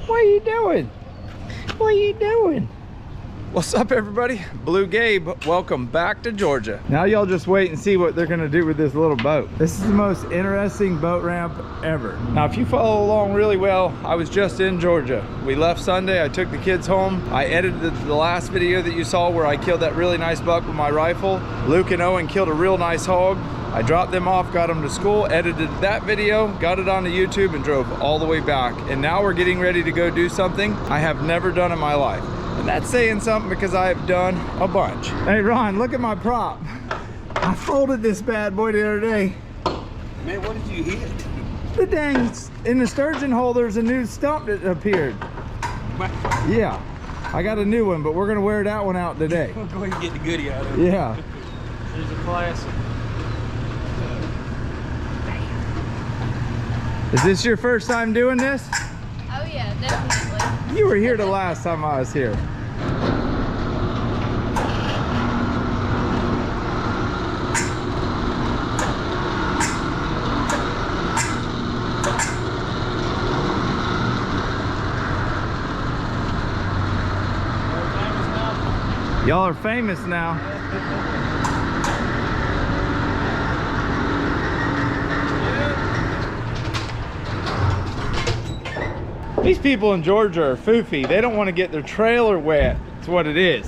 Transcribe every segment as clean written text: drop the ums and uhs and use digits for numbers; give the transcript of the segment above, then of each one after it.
What are you doing? What are you doing? What's up, everybody? Bluegabe, welcome back to Georgia. Now y'all just wait and see what they're gonna do with this little boat. This is the most interesting boat ramp ever. Now, if you follow along really well, I was just in Georgia. We left Sunday, I took the kids home. I edited the last video that you saw where I killed that really nice buck with my rifle. Luke and Owen killed a real nice hog. I dropped them off, got them to school, edited that video, got it onto YouTube, and drove all the way back. And now we're getting ready to go do something I have never done in my life. And that's saying something because I have done a bunch. Hey Ron, look at my prop. I folded this bad boy the other day. Man, what did you hit? The dang, in the sturgeon hole, there's a new stump that appeared. What? Yeah, I got a new one, but we're gonna wear that one out today. We'll go ahead and get the goodie out of it. Yeah. There's a classic. Is this your first time doing this? Oh yeah, definitely. You were here the last time I was here. Y'all are famous now. These people in Georgia are foofy. They don't want to get their trailer wet. That's what it is.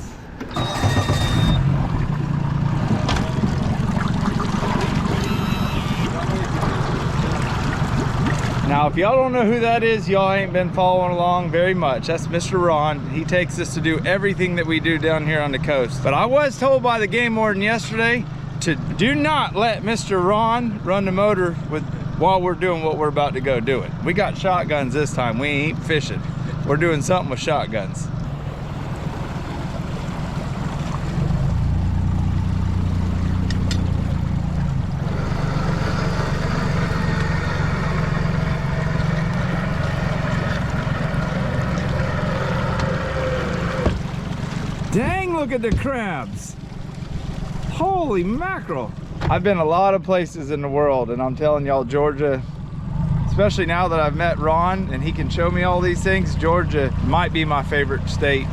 Now, if y'all don't know who that is, y'all ain't been following along very much. That's Mr. Ron. He takes us to do everything that we do down here on the coast. But I was told by the game warden yesterday to do not let Mr. Ron run the motor while we're doing what we're about to go doing. We got shotguns this time. We ain't fishing. We're doing something with shotguns. Dang, look at the crabs. Holy mackerel. I've been a lot of places in the world, and I'm telling y'all, Georgia, especially now that I've met Ron and he can show me all these things, Georgia might be my favorite state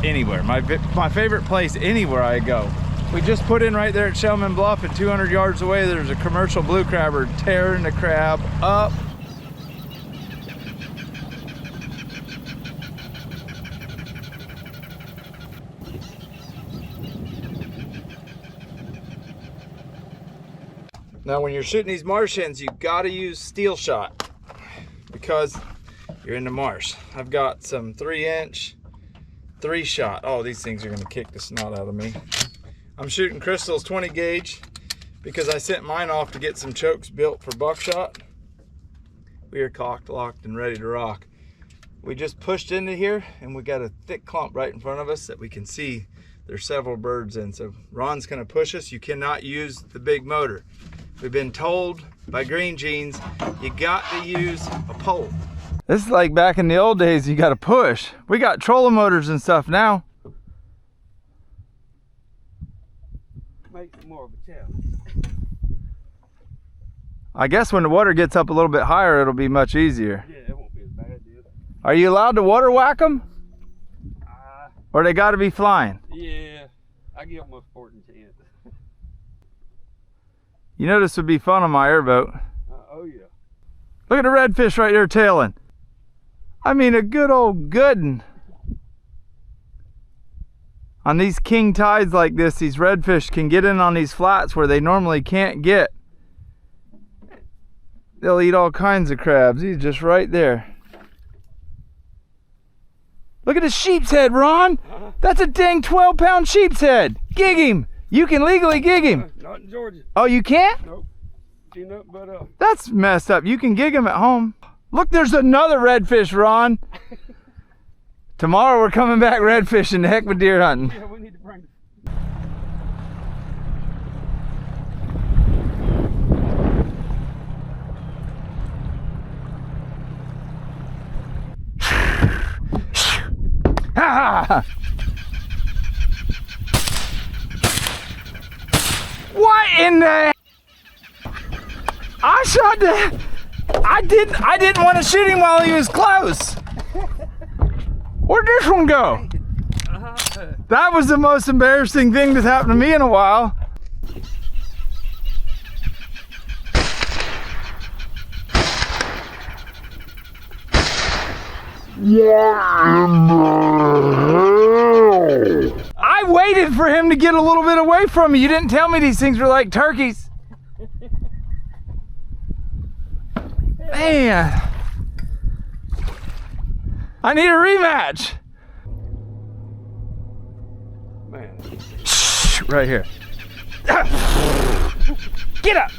anywhere. My favorite place anywhere I go. We just put in right there at Shellman Bluff, and 200 yards away there's a commercial blue crabber tearing the crab up. Now, when you're shooting these marsh hens, you gotta use steel shot because you're in the marsh. I've got some 3-inch, 3-shot. Oh, these things are gonna kick the snot out of me. I'm shooting Crystal's 20 gauge because I sent mine off to get some chokes built for buckshot. We are cocked, locked, and ready to rock. We just pushed into here and we got a thick clump right in front of us that we can see there's several birds in. So Ron's gonna push us. You cannot use the big motor. We've been told by Green Jeans, you got to use a pole. This is like back in the old days, you got to push. We got trolling motors and stuff now. Makes it more of a challenge. I guess when the water gets up a little bit higher, it'll be much easier. Yeah, it won't be as bad, dude. Are you allowed to water whack them? Or they got to be flying? Yeah, I give them a sporting chance. You know this would be fun on my airboat. Oh yeah. Look at the redfish right there tailing. I mean, a good old good one. On these king tides like this, these redfish can get in on these flats where they normally can't get. They'll eat all kinds of crabs. He's just right there. Look at the sheep's head, Ron. That's a dang 12-pound sheep's head. Gig him. You can legally gig him. Not in Georgia. Oh, you can't? Nope. But That's messed up. You can gig him at home. Look, there's another redfish, Ron. Tomorrow we're coming back redfishing, the heck with deer hunting. yeah, we need to bring Ha! What in the? I shot the. I didn't want to shoot him while he was close. Where'd this one go? That was the most embarrassing thing that's happened to me in a while. I waited for him to get a little bit away from me. You didn't tell me these things were like turkeys. Man. I need a rematch. Man. Right here. Get up.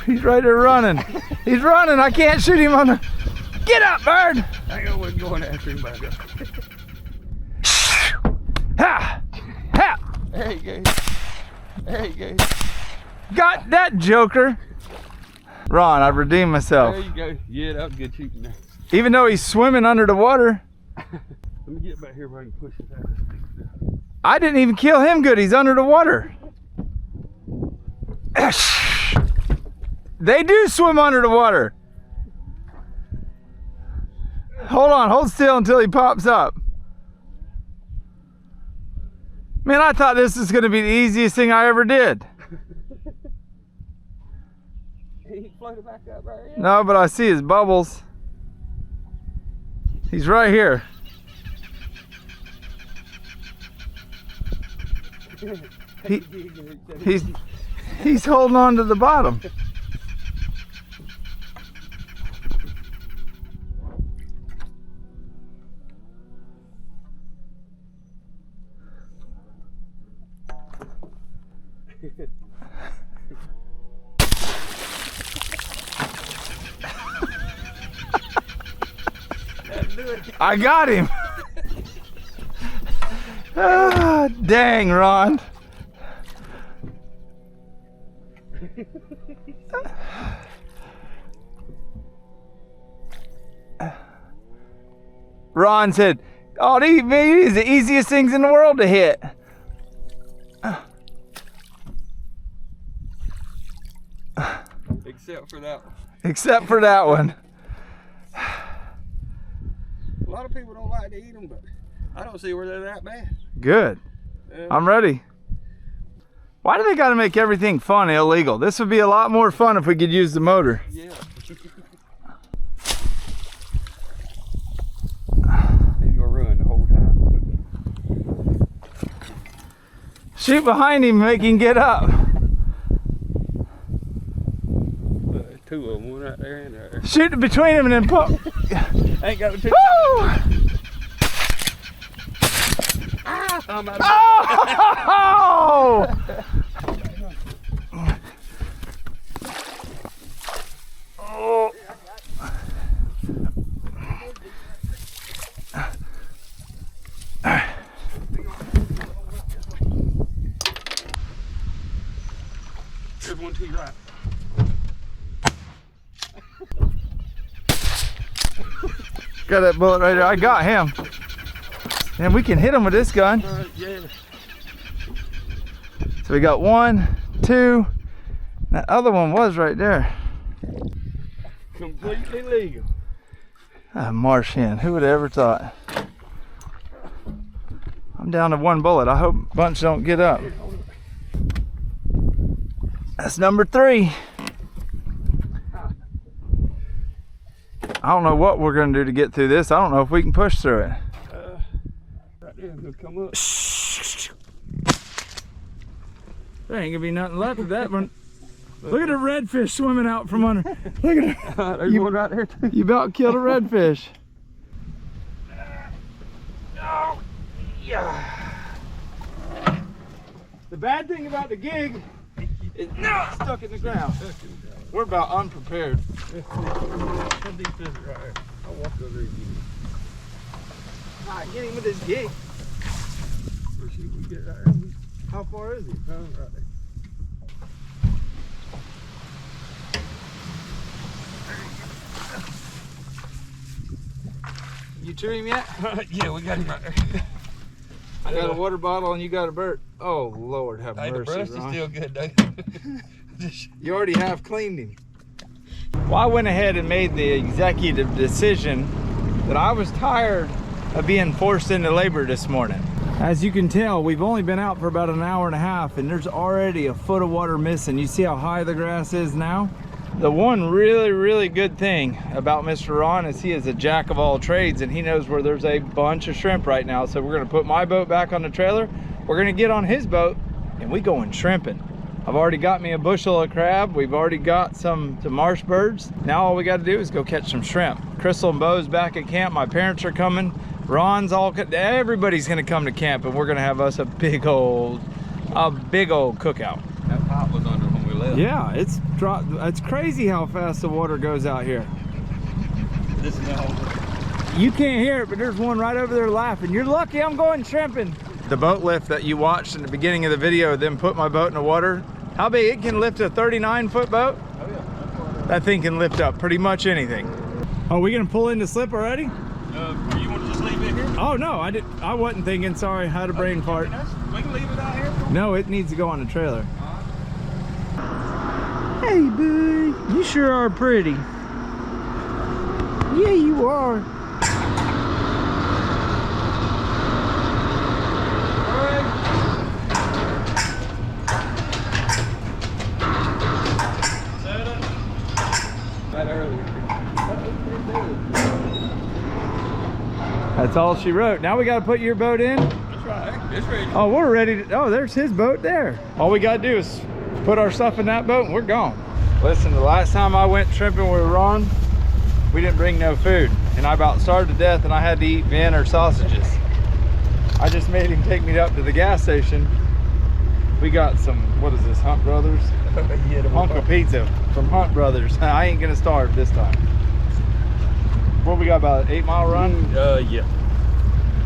He's right there running. He's running. I can't shoot him on the... Get up, bird. Hang on, we're going after him back up. Ha! Ha! There you go. There you go. Got that, joker. Ron, I've redeemed myself. There you go. Yeah, that was good shooting there. Even though he's swimming under the water. Let me get back here where I can push it out. I didn't even kill him good. He's under the water. They do swim under the water. Hold on, hold still until he pops up. Man, I thought this was gonna be the easiest thing I ever did. He floated back up right here. No, but I see his bubbles. He's right here. He's holding on to the bottom. I got him. Ah, dang, Ron. Ron said, oh, these are the easiest things in the world to hit. Except for that one. Except for that one. A lot of people don't like to eat them, but I don't see where they're that bad. Good. I'm ready. Why do they got to make everything fun illegal? This would be a lot more fun if we could use the motor. Yeah. He's gonna run the whole time. Shoot behind him, make him get up. Two of them, one right there and there. Shoot between them and then pop. Ain't got two. Woo! I'm out of Oh! Oh! There's one to your right. Got that bullet right there. I got him. And we can hit him with this gun. Yeah. So we got 1, 2. That other one was right there. Completely legal. A marsh hen. Who would have ever thought? I'm down to 1 bullet. I hope bunch don't get up. That's number 3. I don't know what we're gonna do to get through this. I don't know if we can push through it. Right there, he'll come up. There ain't gonna be nothing left of that one. Look at the redfish swimming out from under. Look at it. There's one right there too. You about killed a redfish. Oh, yeah. The bad thing about the gig is now it's stuck in the ground. We're about unprepared. How deep is it right there? I'll walk over there and get him. Alright, get him with this gig. Let's see if we get it right there. How far is he? Right there. You to him yet? Yeah, we got him right there. I got a water bottle and you got a bird. Oh Lord, have Hey, mercy, the brush Ron. is still good, though. You already have cleaned him. Well, I went ahead and made the executive decision that I was tired of being forced into labor this morning. As you can tell, we've only been out for about an hour and a half and there's already a foot of water missing. You see how high the grass is now? The one really good thing about Mr. Ron is he is a jack of all trades and he knows where there's a bunch of shrimp right now. So we're gonna put my boat back on the trailer. We're gonna get on his boat and we going shrimping. I've already got me a bushel of crab. We've already got some marsh birds. Now all we got to do is go catch some shrimp. Crystal and Bo's back at camp. My parents are coming. Ron's everybody's gonna come to camp and we're gonna have us a big old cookout. That pot was under when we left. Yeah, it's crazy how fast the water goes out here. This is all. You can't hear it, but there's one right over there laughing. You're lucky I'm going shrimping. The boat lift that you watched in the beginning of the video, then put my boat in the water. How big? It can lift a 39-foot boat? Oh yeah. That thing can lift up pretty much anything. Oh, we gonna pull in the slip already? You want to just leave it here? Oh no, I wasn't thinking. Sorry, I had a brain fart. We can leave it out here. No, it needs to go on the trailer. Hey, boo, you sure are pretty. Yeah, you are. That's all she wrote. Now we got to put your boat in. That's right. It's ready. Oh, we're ready to. Oh, there's his boat there. All we got to do is put our stuff in that boat and we're gone. Listen, the last time I went shrimping with Ron, we didn't bring no food. And I about starved to death and I had to eat Vienna or sausages. I just made him take me up to the gas station. We got some, what is this, Hunt Brothers? Yeah, Hunk of pizza from Hunt Brothers. I ain't gonna starve this time. What we got, about an 8-mile run? Yeah.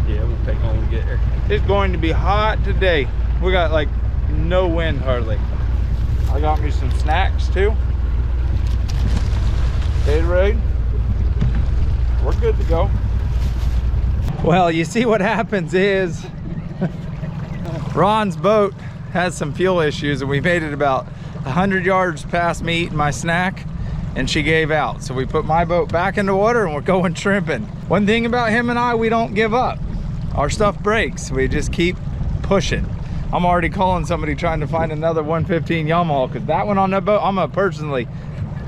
Yeah, it won't take long to get there. It's going to be hot today. We got like no wind hardly. I got me some snacks too. Gatorade. We're good to go. Well, you see what happens is Ron's boat has some fuel issues and we made it about 100 yards past me eating my snack and she gave out. So we put my boat back in the water and we're going shrimping. One thing about him and I, we don't give up. Our stuff breaks, we just keep pushing. I'm already calling somebody trying to find another 115 Yamaha because that one on that boat, I'm gonna personally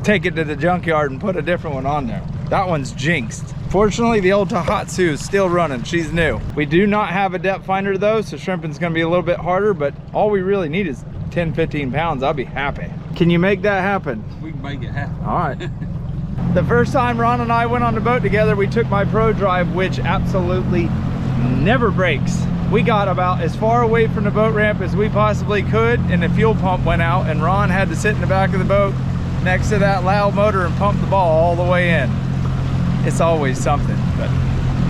take it to the junkyard and put a different one on there. That one's jinxed. Fortunately, the old Tahatsu is still running, she's new. We do not have a depth finder though, so shrimping's gonna be a little bit harder, but all we really need is 10, 15 pounds, I'll be happy. Can you make that happen? We can make it happen. All right. The first time Ron and I went on the boat together, we took my Pro Drive, which absolutely never breaks. We got about as far away from the boat ramp as we possibly could, and the fuel pump went out, and Ron had to sit in the back of the boat next to that loud motor and pump the ball all the way in. It's always something, but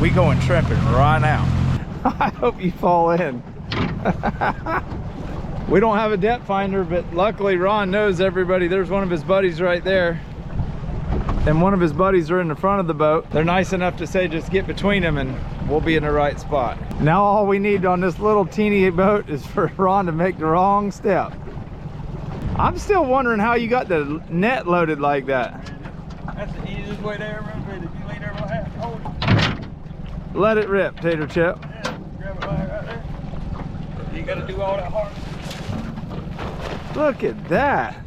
we going shrimping right now. I hope you fall in. We don't have a depth finder, but luckily Ron knows everybody. There's one of his buddies right there. And one of his buddies are in the front of the boat. They're nice enough to say just get between them and we'll be in the right spot. Now all we need on this little teeny boat is for Ron to make the wrong step. I'm still wondering how you got the net loaded like that. That's the easiest way to ever run it. If you lay there like that, hold it. Let it rip, Tater Chip. Yeah, grab it right there. You gotta do all that hard. Look at that.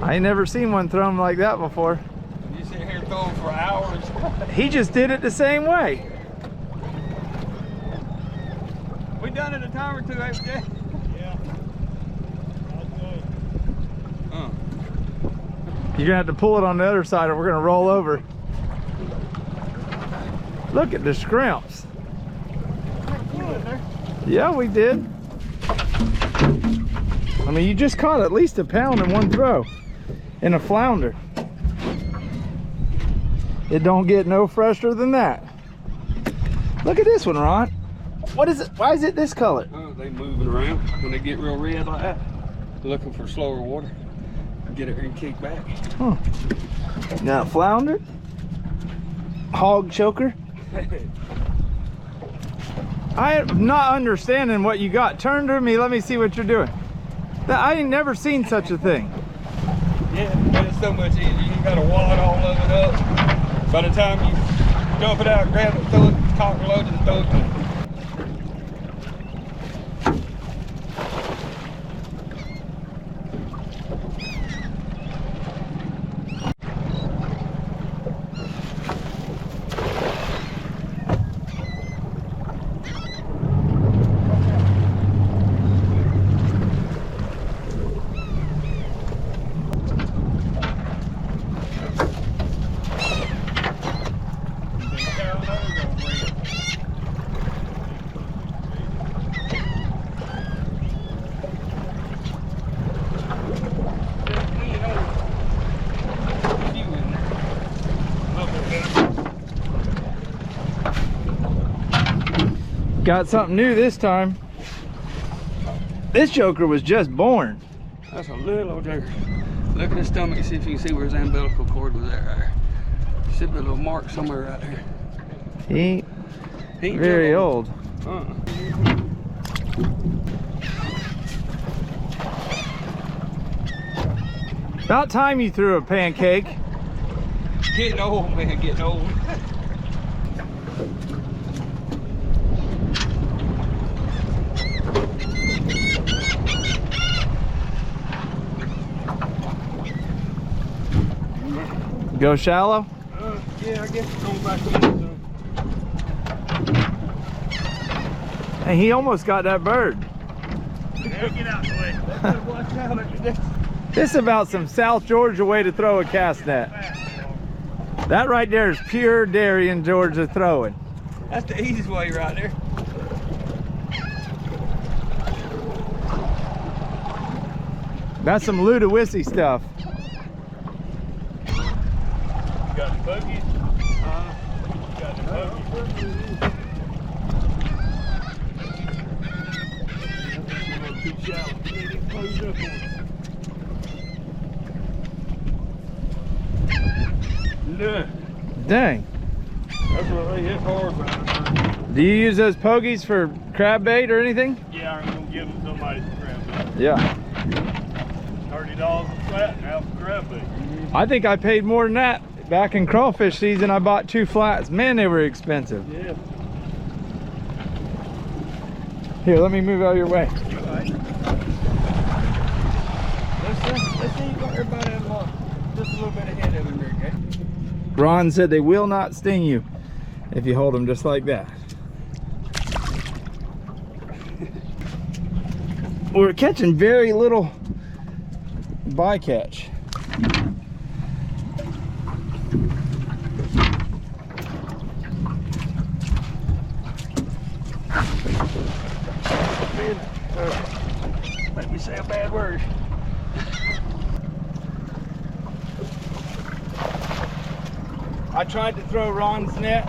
I ain't never seen one thrown like that before. You sit here throwing for hours. He just did it the same way. We done it a time or two, haven't we? Yeah. You're gonna have to pull it on the other side or we're gonna roll over. Look at the scrimps. Yeah, we did. I mean, you just caught at least a pound in one throw in a flounder. It don't get no fresher than that. Look at this one, Ron. What is it? Why is it this color? Oh, they moving around when they get real red like that. Looking for slower water. Get it and kick back. Huh. Now flounder, hog choker. I'm not understanding what you got. Turn to me, let me see what you're doing. I ain't never seen such a thing. Yeah, but it's so much easier. You gotta wad all of it up. By the time you dump it out, grab it, throw it, cock and load it, and throw it in. Got something new this time. This joker was just born. That's a little old joker. Look at his stomach and see if you can see where his umbilical cord was at right there. Should be a little mark somewhere right there. He ain't He ain't very old. About time you threw a pancake. Getting old, man, getting old. Go shallow? Yeah, I guess it's going back in. Hey, he almost got that bird. Yeah, get out the way. Watch out. This is about some South Georgia way to throw a cast net. That right there is pure Darien, Georgia throwing. That's the easiest way right there. That's some Ludwissy stuff. You got the buggies? You got the buggies? Too shallow. Close up on it. Look. Dang. That's what they hit hard right. Do you use those pogies for crab bait or anything? Yeah, I'm gonna give them somebody some crab bait. Yeah. $30 a flat now for crab bait. I think I paid more than that. Back in crawfish season, I bought 2 flats. Man, they were expensive. Yeah. Here, let me move out of your way. You all right? Let's see you got everybody in line. Just a little bit ahead of him there, okay? Ron said they will not sting you if you hold them just like that. We're catching very little bycatch. Make me say a bad word. I tried to throw Ron's net.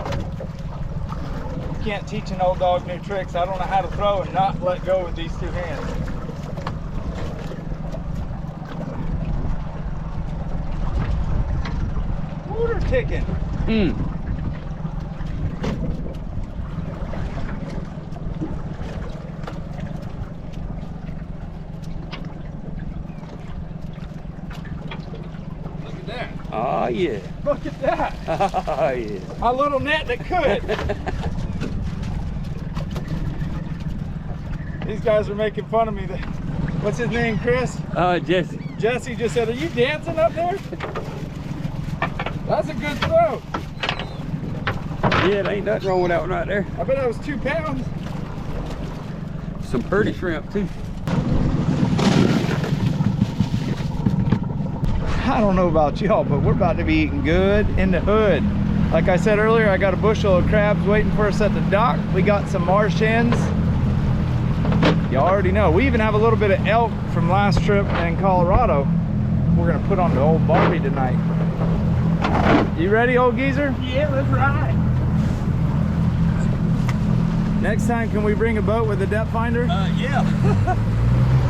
You can't teach an old dog new tricks. I don't know how to throw and not let go with these 2 hands. Water ticking. Oh yeah. Look at that. Oh yeah. A little net that could. These guys are making fun of me. What's his name, Chris? Jesse. Jesse just said, are you dancing up there? That's a good throw. Yeah, there ain't nothing wrong with that one right there. I bet that was 2 pounds. Some pretty shrimp too. I don't know about y'all, but we're about to be eating good in the hood. Like I said earlier, I got a bushel of crabs waiting for us at the dock. We got some marsh hens. Y'all already know. We even have a little bit of elk from last trip in Colorado. We're gonna put on the old Barbie tonight. You ready, old geezer? Yeah, let's ride. Next time, can we bring a boat with a depth finder? Yeah.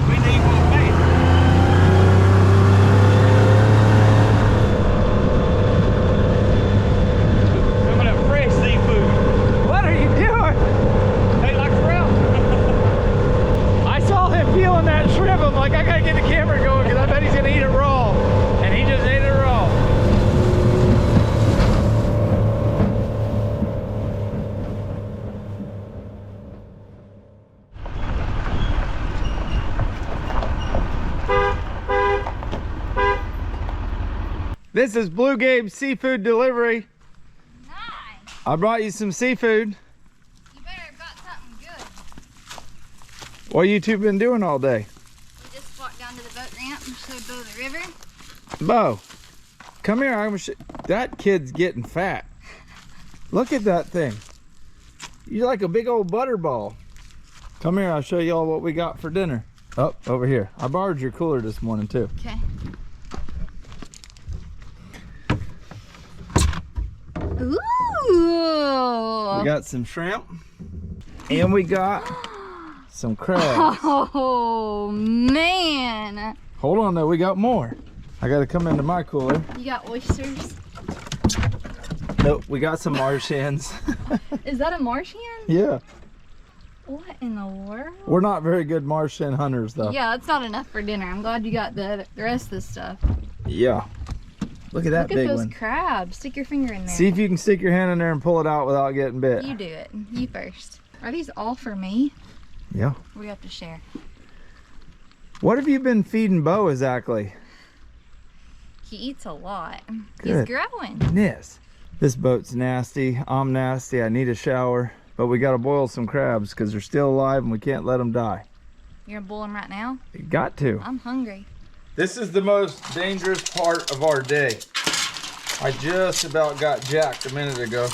We need one bait. I'm like, I gotta get the camera going because I bet he's gonna eat it raw. And he just ate it raw. This is Bluegabe Seafood Delivery. Nice. I brought you some seafood. You better have got something good. What you two been doing all day? We just walked down to the boat ramp and showed Bo the river. Bo, come here. That kid's getting fat. Look at that thing. You're like a big old butterball. Come here, I'll show you all what we got for dinner. Oh, over here. I borrowed your cooler this morning too. Okay. Ooh. We got some shrimp. And we got some crabs. Oh, man. Hold on though, we got more. I gotta come into my cooler. You got oysters. Nope, we got some Marsh Hens. Is that a Marsh Hen? Yeah. What in the world? We're not very good Marsh Hen hunters though. Yeah, that's not enough for dinner. I'm glad you got the rest of this stuff. Yeah. Look at that Look big at those one. crabs. Stick your finger in there. See if you can stick your hand in there and pull it out without getting bit. You do it. You first. Are these all for me? Yeah. Or we have to share? What have you been feeding Bo exactly? He eats a lot. Good. He's growing. Yes. This boat's nasty. I'm nasty. I need a shower. But we gotta boil some crabs because they're still alive and we can't let them die. You're gonna boil them right now? You got to. I'm hungry. This is the most dangerous part of our day. I just about got jacked a minute ago.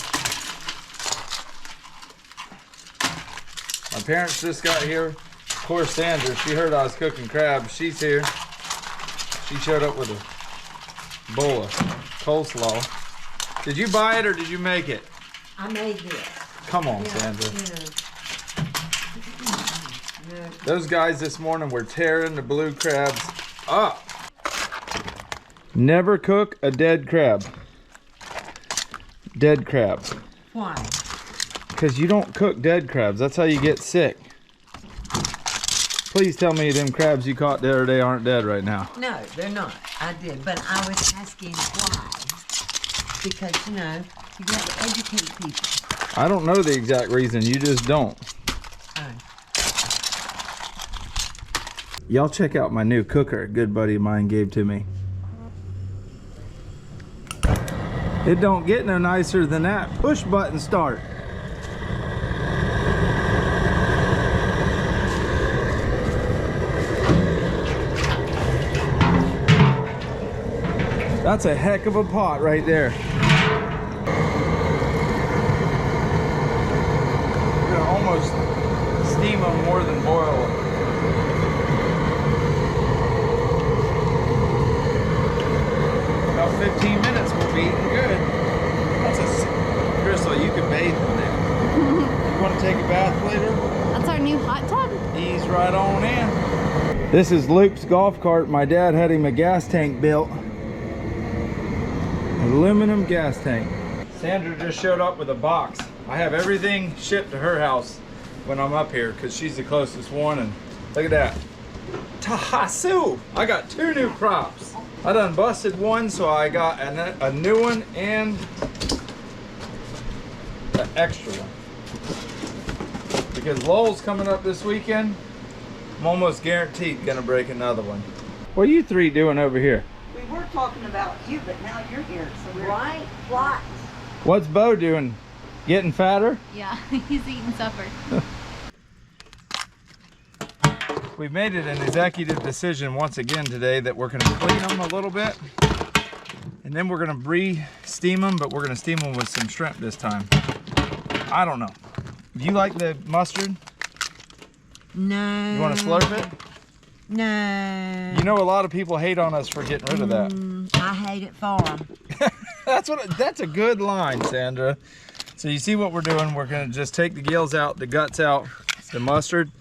My parents just got here. Of course, Sandra, she heard I was cooking crabs. She's here. She showed up with a bowl of coleslaw. Did you buy it or did you make it? I made this. Come on, Sandra. Those guys this morning were tearing the blue crabs up. Never cook a dead crab. Dead crab. Why? Because you don't cook dead crabs. That's how you get sick. Please tell me them crabs you caught the other day aren't dead right now. No, they're not. I did, but I was asking why. Because, you know, you got to educate people. I don't know the exact reason. You just don't. Oh. Y'all check out my new cooker a good buddy of mine gave to me. It don't get no nicer than that. Push button start. That's a heck of a pot right there. We're gonna almost steam them more than boil them. About 15 minutes we'll be eating good. Crystal, you can bathe in there. You want to take a bath later? That's our new hot tub? Ease right on in. This is Luke's golf cart. My dad had him a gas tank built. Aluminum gas tank. Sandra just showed up with a box. I have everything shipped to her house when I'm up here because she's the closest one. And look at that. Tahasu! I got 2 new crops. I done busted one, so I got a new one and an extra one. Because Lowell's coming up this weekend, I'm almost guaranteed gonna break another one. What are you 3 doing over here? We were talking about you, but now you're here, so we're... Right? What? What's Bo doing? Getting fatter? Yeah, he's eating supper. We've made it an executive decision once again today that we're gonna clean them a little bit. And then we're gonna re-steam them, but we're gonna steam them with some shrimp this time. I don't know. Do you like the mustard? No. You wanna slurp it? No. You know a lot of people hate on us for getting rid of that. I hate it for them. That's a good line, Sandra. So you see what we're doing? We're gonna just take the gills out, the guts out, the mustard,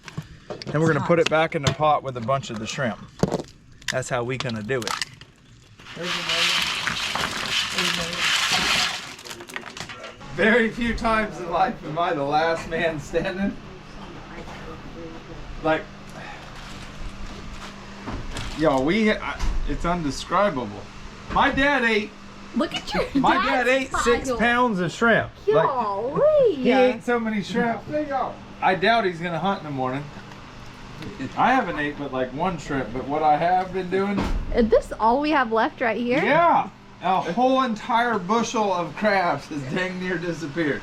and we're gonna put it back in the pot with a bunch of the shrimp. That's how we gonna do it. Very few times in life am I the last man standing. Like, yo, it's undescribable. My dad ate Look at your My dad ate 6 pounds of shrimp. Golly. He ate so many shrimp. I doubt he's gonna hunt in the morning. I haven't ate but like 1 shrimp, but what I have been doing. Is this all we have left right here? Yeah. A whole entire bushel of crabs has dang near disappeared.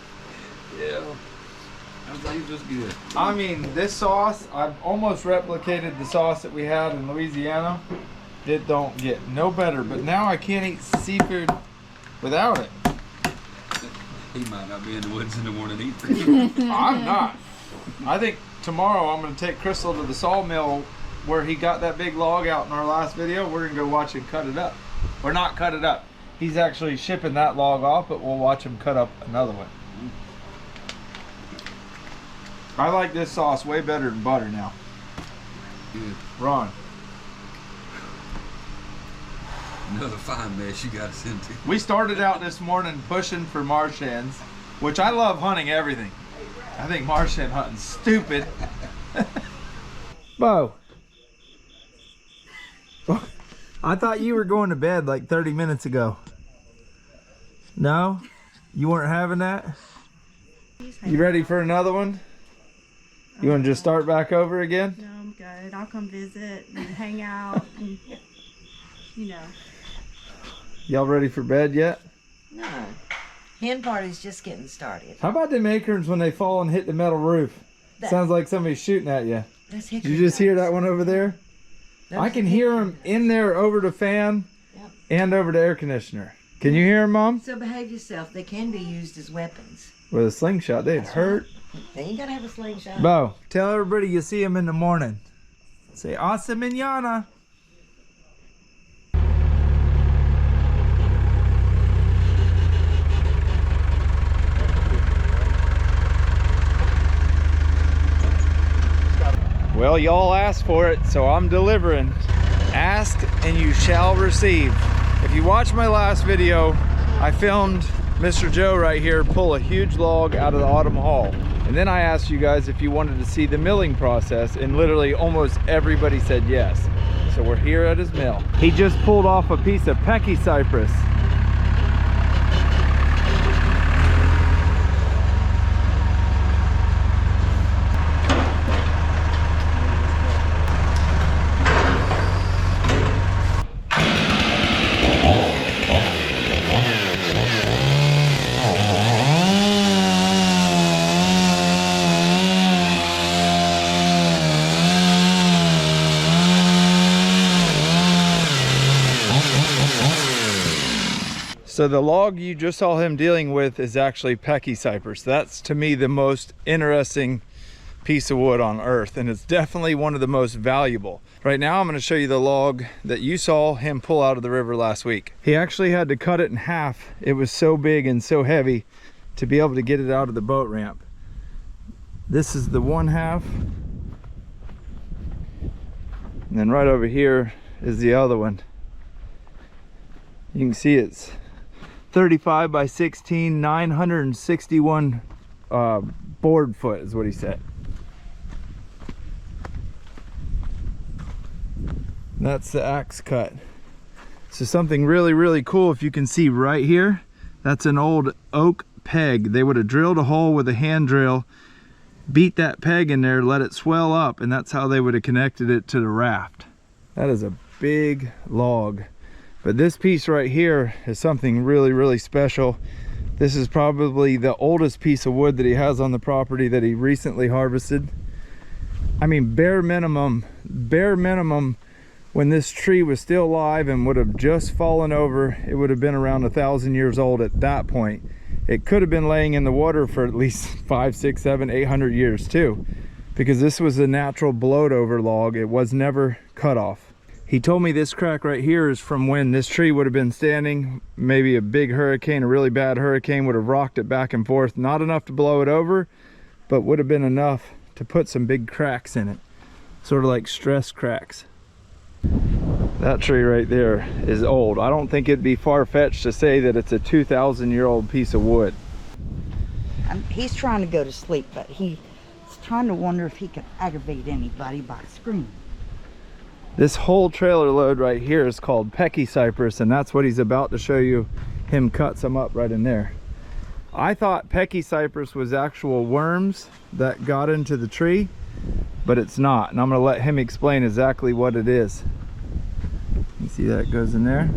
Yeah. That was good. I mean, this sauce, I've almost replicated the sauce that we had in Louisiana. It don't get no better, but now I can't eat seafood without it. He might not be in the woods in the morning either. I'm not. I think tomorrow I'm going to take Crystal to the sawmill where he got that big log out in our last video. We're going to go watch him cut it up. Or not cut it up. He's actually shipping that log off, but we'll watch him cut up another one. I like this sauce way better than butter now. Good. Ron. Another fine mess you got us into. We started out this morning pushing for marsh hens, which I love hunting everything. I think marsh hen hunting's stupid. Bo. I thought you were going to bed like 30 minutes ago. No? You weren't having that? You ready for another one? You want to just start back over again? No, I'm good. I'll come visit and hang out and, you know. Y'all ready for bed yet? No. Hen party's just getting started. How about them acorns when they fall and hit the metal roof? Sounds like somebody's shooting at you. That's Did you just hear that one over there? I can hear them in there over the fan and over the air conditioner. Can you hear them, Mom? So behave yourself. They can be used as weapons. With a slingshot, they'd hurt. They ain't gotta have a slingshot. Bo, tell everybody you see them in the morning. Say, "Hasta mañana." Well, y'all asked for it, so I'm delivering. Ask and you shall receive. If you watched my last video, I filmed Mr. Joe right here pull a huge log out of the autumn haul. And then I asked you guys if you wanted to see the milling process, and literally almost everybody said yes. So we're here at his mill. He just pulled off a piece of Pecky cypress. So the log you just saw him dealing with is actually Pecky cypress. That's to me the most interesting piece of wood on earth, and it's definitely one of the most valuable. Right now I'm going to show you the log that you saw him pull out of the river last week. He actually had to cut it in half. It was so big and so heavy to be able to get it out of the boat ramp. This is the one half, and then right over here is the other one. You can see it's 35 by 16, 961 board foot is what he said. That's the axe cut. So something really, really cool, if you can see right here, that's an old oak peg. They would have drilled a hole with a hand drill, beat that peg in there, let it swell up, and that's how they would have connected it to the raft. That is a big log. But this piece right here is something really, really special. This is probably the oldest piece of wood that he has on the property that he recently harvested. I mean, bare minimum, when this tree was still alive and would have just fallen over, it would have been around 1,000 years old at that point. It could have been laying in the water for at least 5, 6, 7, 800 years too, because this was a natural blowed over log. It was never cut off. He told me this crack right here is from when this tree would have been standing. Maybe a big hurricane, a really bad hurricane would have rocked it back and forth. Not enough to blow it over, but would have been enough to put some big cracks in it. Sort of like stress cracks. That tree right there is old. I don't think it'd be far-fetched to say that it's a 2,000-year-old piece of wood. He's trying to go to sleep, but he's trying to wonder if he can aggravate anybody by screaming. This whole trailer load right here is called Pecky cypress, and that's what he's about to show you. Him cut some up right in there. I thought Pecky cypress was actual worms that got into the tree, but it's not, and I'm going to let him explain exactly what it is. You see that goes in there.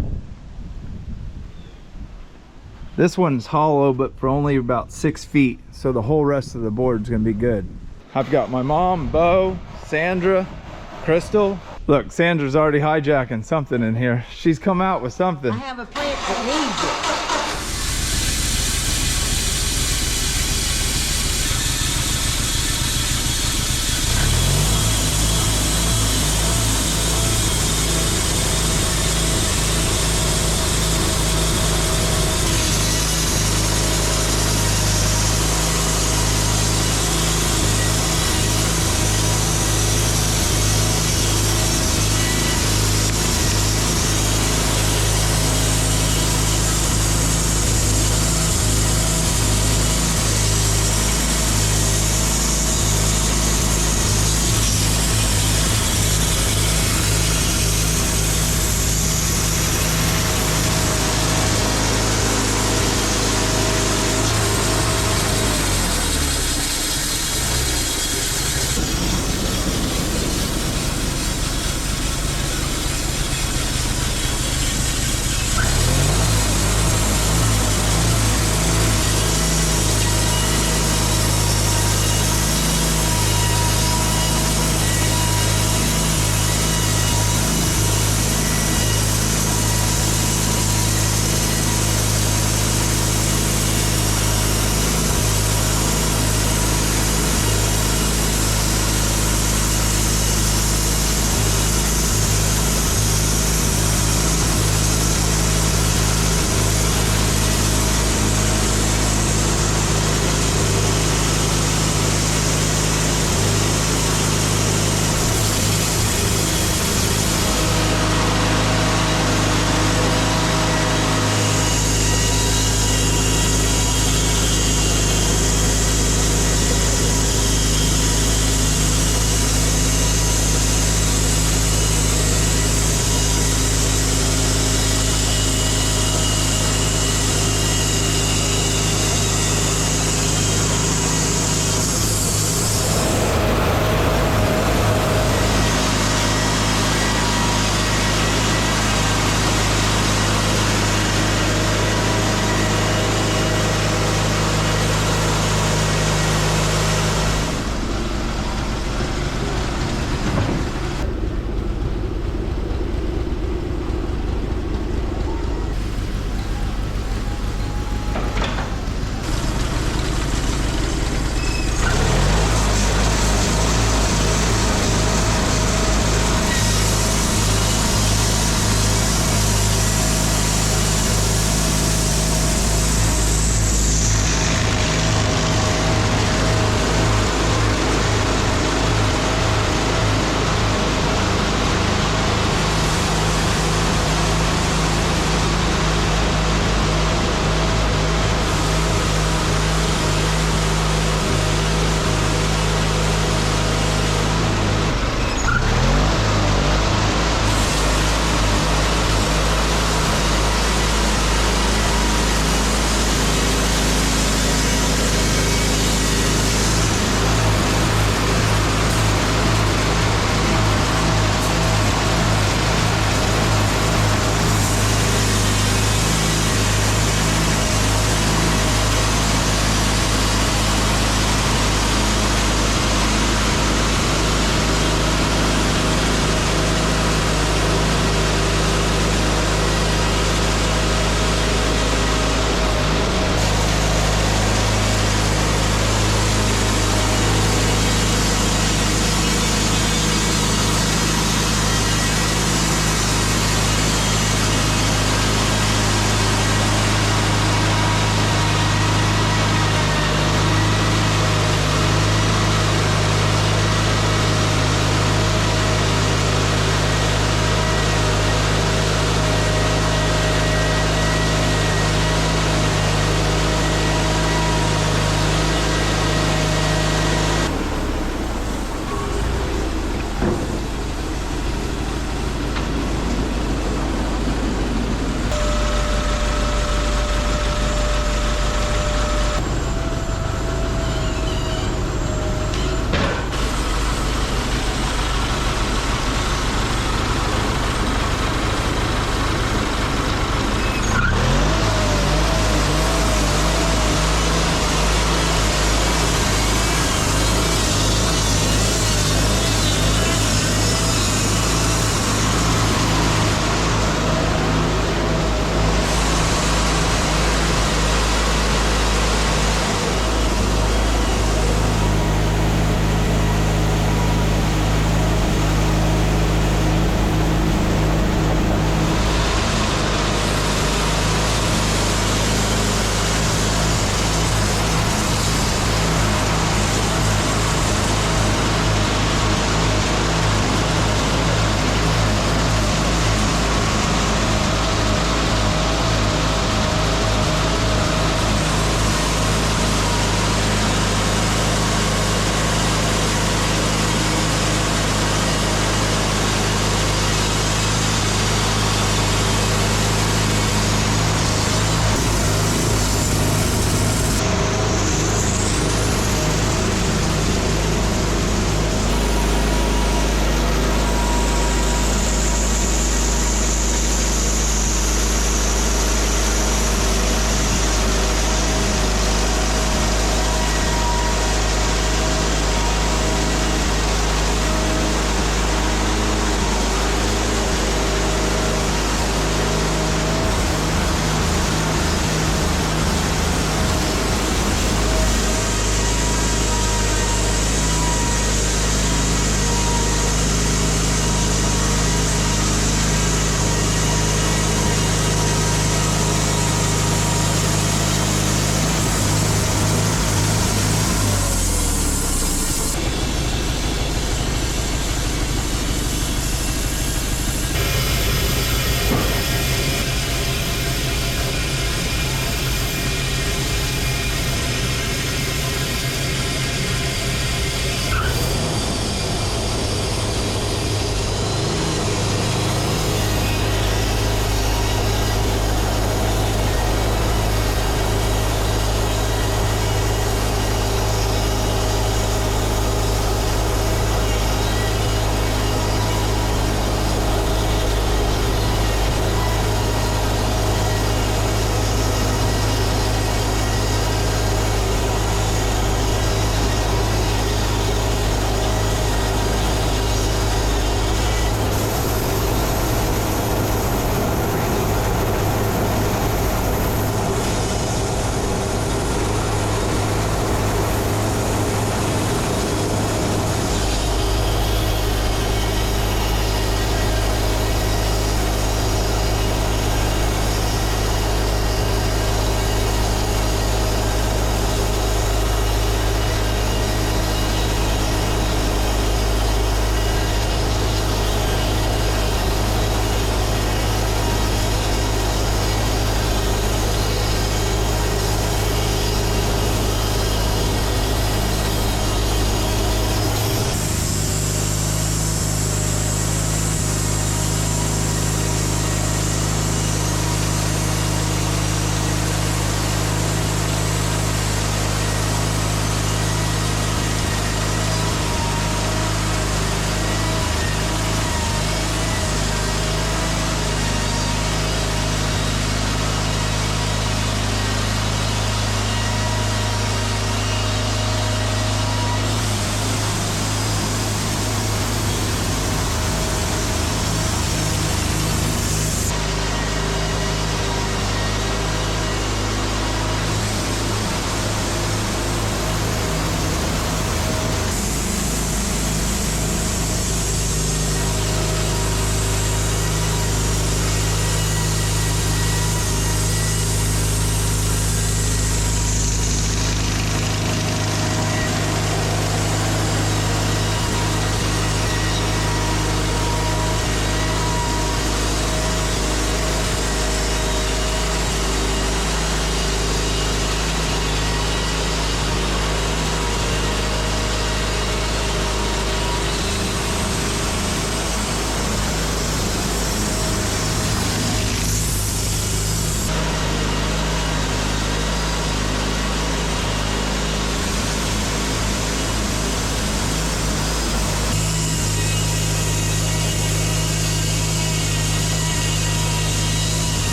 This one's hollow, but for only about 6 feet. So the whole rest of the board's gonna be good. I've got my mom, Bo, Sandra, Crystal. Look, Sandra's already hijacking something in here. She's come out with something. I have a plant that needs it.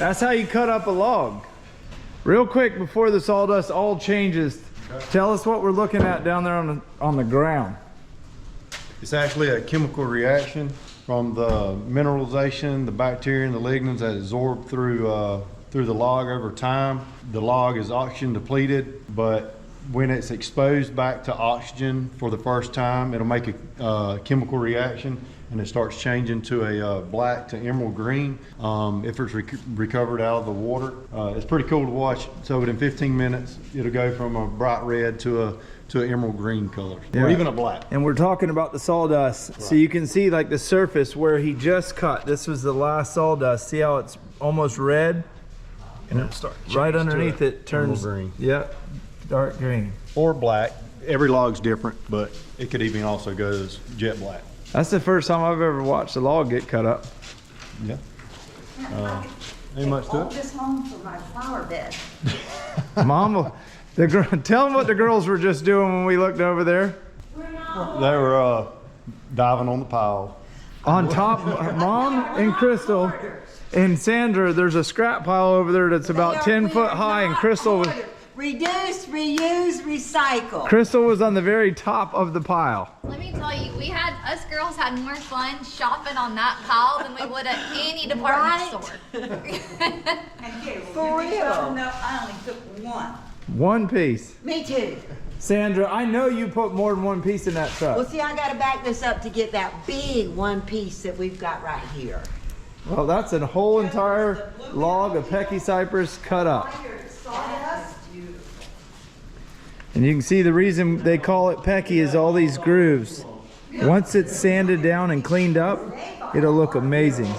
That's how you cut up a log. Real quick before the sawdust all changes, tell us what we're looking at down there on the ground. It's actually a chemical reaction from the mineralization, the bacteria and the lignins that absorb through the log over time. The log is oxygen depleted, but when it's exposed back to oxygen for the first time, it'll make a chemical reaction and it starts changing to a black to emerald green if it's recovered out of the water. It's pretty cool to watch. So within 15 minutes, it'll go from a bright red to an emerald green color, or even a black. And we're talking about the sawdust. Right. So you can see like the surface where he just cut. This was the last sawdust. See how it's almost red? And it starts right underneath it turns green. Yep, dark green. Or black. Every log's different, but it could even also go as jet black. That's the first time I've ever watched a log get cut up. Yeah. Ain't much to it. This home for my flower bed. Mom, tell them what the girls were just doing when we looked over there. They were diving on the pile. On top, Mom and Crystal and Sandra, there's a scrap pile over there that's about 10 foot high, and Crystal was... Reduce, reuse, recycle. Crystal was on the very top of the pile. Let me tell you, us girls had more fun shopping on that pile than we would at any department store. For real. No, I only took one. One piece. Me too. Sandra, I know you put more than one piece in that truck. Well, see, I got to back this up to get that big one piece that we've got right here. Well, that's a whole entire log of Pecky cypress cut up. And you can see the reason they call it Pecky is all these grooves. Once it's sanded down and cleaned up, it'll look amazing.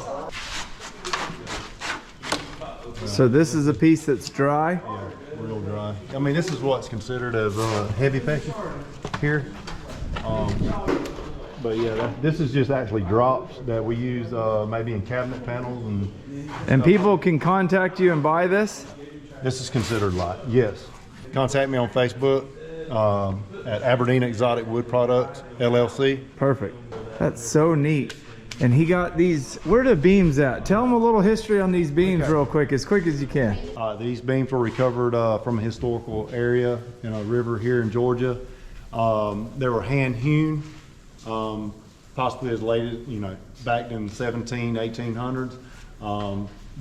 So this is a piece that's dry. Yeah, real dry. I mean, this is what's considered as heavy Pecky here. But yeah, this is just actually drops that we use maybe in cabinet panels. And people can contact you and buy this? This is considered light, yes. Contact me on Facebook at Aberdeen Exotic Wood Products, LLC. Perfect. That's so neat. And he got these, where are the beams at? Tell them a little history on these beams real quick as you can. These beams were recovered from a historical area in a river here in Georgia. They were hand hewn, possibly as late as, back in 1800s.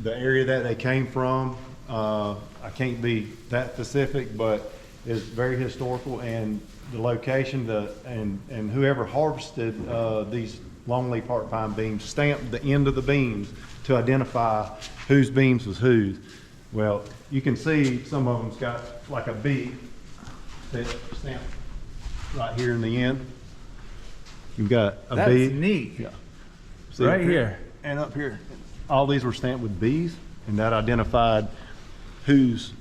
The area that they came from, I can't be that specific, but it's very historical, and the location, and whoever harvested these longleaf heart pine beams stamped the end of the beams to identify whose beams was whose. Well, you can see some of them's got like a B stamped right here in the end. You've got a That's B. neat. Yeah. See Right up here. and up here. All these were stamped with B's, and that identified whose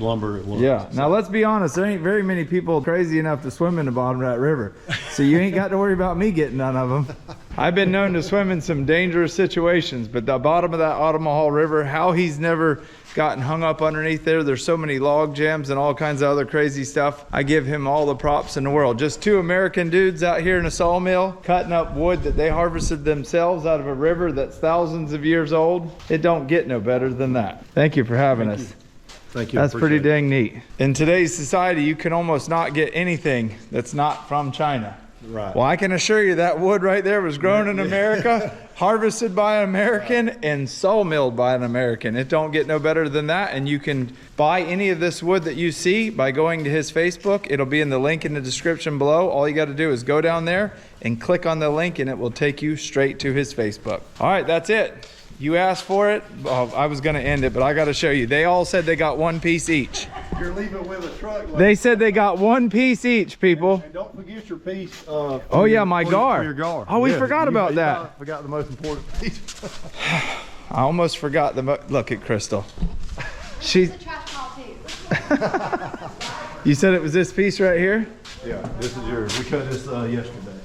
lumber it was. Yeah. Now let's be honest, there ain't very many people crazy enough to swim in the bottom of that river. So you ain't got to worry about me getting none of them. I've been known to swim in some dangerous situations, but the bottom of that Ottawa River, how he's never gotten hung up underneath there. There's so many log jams and all kinds of other crazy stuff. I give him all the props in the world. Just two American dudes out here in a sawmill cutting up wood that they harvested themselves out of a river that's thousands of years old. It don't get no better than that. Thank you for having us. Thank you. That's pretty dang neat. In today's society, you can almost not get anything that's not from China. Right. Well, I can assure you that wood right there was grown in America, harvested by an American, and sawmilled by an American. It don't get no better than that. And you can buy any of this wood that you see by going to his Facebook. It'll be in the link in the description below. All you got to do is go down there and click on the link, and it will take you straight to his Facebook. All right, that's it. You asked for it. Oh, I was going to end it, but I got to show you. They all said they got one piece each. You're leaving with a truck. They said they got one piece each, people. And don't forget your piece. Oh yeah, my gar. Your gar. Oh, we forgot about that. Forgot the most important piece. I almost forgot look at Crystal. She's. The trash pile too. You said it was this piece right here? Yeah, this is yours. We cut this yesterday.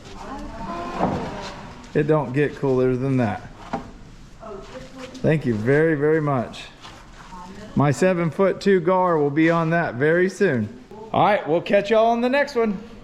It don't get cooler than that. Thank you very, very much. My 7'2" gar will be on that very soon. All right, we'll catch y'all on the next one.